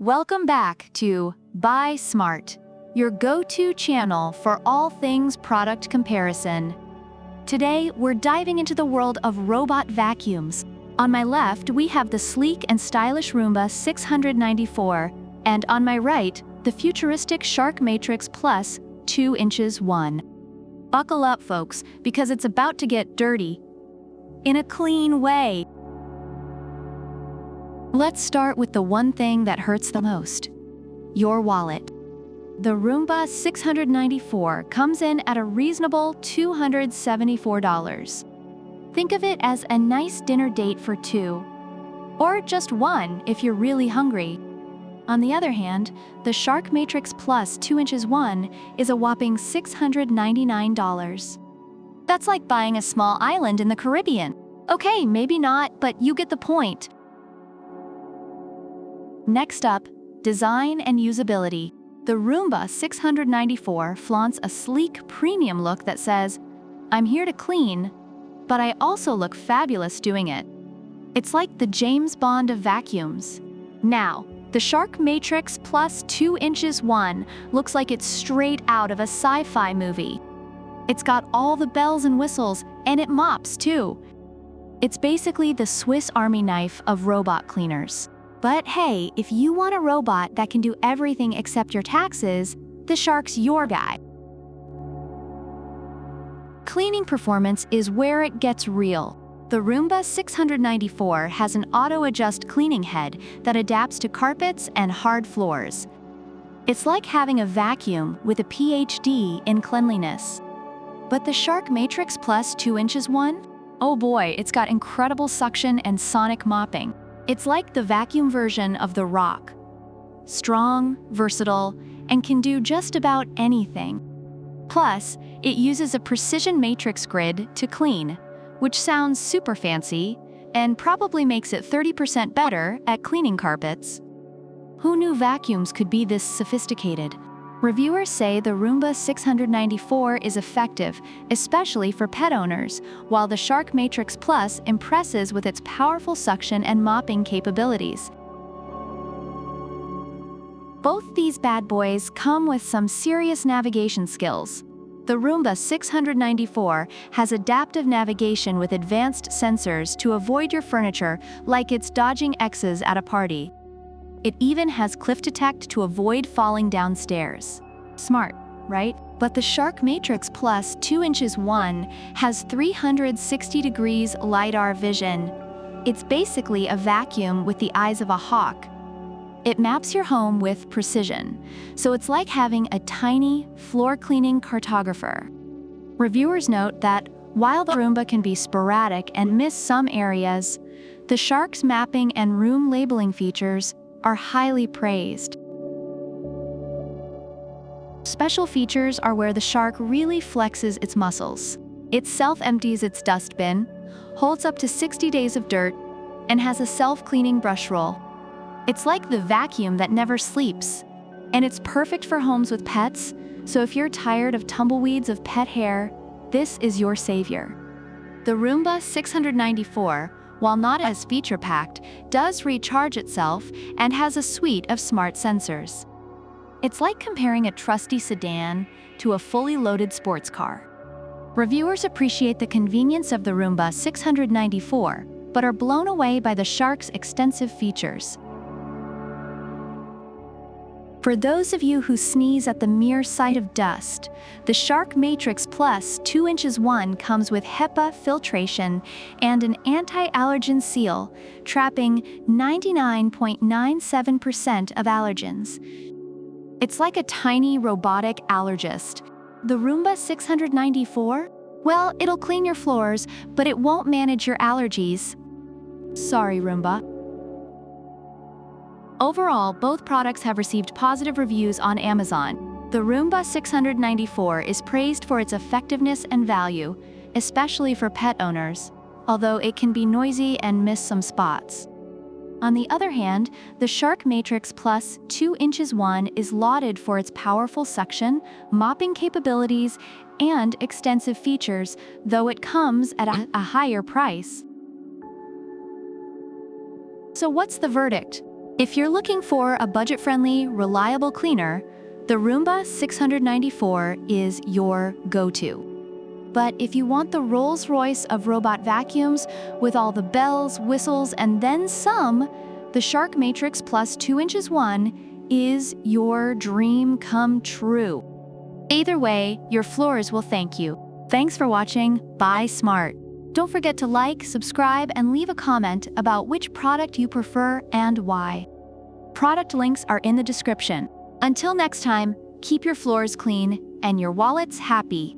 Welcome back to Buy Smart, your go-to channel for all things product comparison. Today, we're diving into the world of robot vacuums. On my left, we have the sleek and stylish Roomba 694, and on my right, the futuristic Shark Matrix Plus 2 inches 1. Buckle up, folks, because it's about to get dirty. In a clean way. Let's start with the one thing that hurts the most: your wallet. The Roomba 694 comes in at a reasonable $274. Think of it as a nice dinner date for two, or just one if you're really hungry. On the other hand, the Shark Matrix Plus 2 inches 1 is a whopping $699. That's like buying a small island in the Caribbean. Okay, maybe not, but you get the point. Next up, design and usability. The Roomba 694 flaunts a sleek, premium look that says, "I'm here to clean, but I also look fabulous doing it." It's like the James Bond of vacuums. Now, the Shark Matrix Plus 2 inches 1 looks like it's straight out of a sci-fi movie. It's got all the bells and whistles, and it mops too. It's basically the Swiss Army knife of robot cleaners. But hey, if you want a robot that can do everything except your taxes, the Shark's your guy. Cleaning performance is where it gets real. The Roomba 694 has an auto-adjust cleaning head that adapts to carpets and hard floors. It's like having a vacuum with a PhD in cleanliness. But the Shark Matrix Plus 2 inches 1? Oh boy, it's got incredible suction and sonic mopping. It's like the vacuum version of the Rock. Strong, versatile, and can do just about anything. Plus, it uses a precision matrix grid to clean, which sounds super fancy and probably makes it 30% better at cleaning carpets. Who knew vacuums could be this sophisticated? Reviewers say the Roomba 694 is effective, especially for pet owners, while the Shark Matrix Plus impresses with its powerful suction and mopping capabilities. Both these bad boys come with some serious navigation skills. The Roomba 694 has adaptive navigation with advanced sensors to avoid your furniture like it's dodging X's at a party. It even has cliff detect to avoid falling downstairs. Smart, right? But the Shark Matrix Plus 2 inches 1 has 360 degrees LiDAR vision. It's basically a vacuum with the eyes of a hawk. It maps your home with precision, so it's like having a tiny, floor-cleaning cartographer. Reviewers note that while the Roomba can be sporadic and miss some areas, the Shark's mapping and room labeling features are highly praised. Special features are where the Shark really flexes its muscles. It self-empties its dustbin, holds up to 60 days of dirt, and has a self-cleaning brush roll. It's like the vacuum that never sleeps. And it's perfect for homes with pets, so if you're tired of tumbleweeds of pet hair, this is your savior. The Roomba 694, while not as feature-packed, does recharge itself and has a suite of smart sensors. It's like comparing a trusty sedan to a fully loaded sports car. Reviewers appreciate the convenience of the Roomba 694, but are blown away by the Shark's extensive features. For those of you who sneeze at the mere sight of dust, the Shark Matrix Plus 2 inches 1 comes with HEPA filtration and an anti-allergen seal, trapping 99.97% of allergens. It's like a tiny robotic allergist. The Roomba 694? Well, it'll clean your floors, but it won't manage your allergies. Sorry, Roomba. Overall, both products have received positive reviews on Amazon. The Roomba 694 is praised for its effectiveness and value, especially for pet owners, although it can be noisy and miss some spots. On the other hand, the Shark Matrix Plus 2 inches 1 is lauded for its powerful suction, mopping capabilities, and extensive features, though it comes at a higher price. So what's the verdict? If you're looking for a budget-friendly, reliable cleaner, the Roomba 694 is your go-to. But if you want the Rolls-Royce of robot vacuums with all the bells, whistles, and then some, the Shark Matrix Plus 2 inches 1 is your dream come true. Either way, your floors will thank you. Thanks for watching. Buy smart. Don't forget to like, subscribe, and leave a comment about which product you prefer and why. Product links are in the description. Until next time, keep your floors clean and your wallets happy.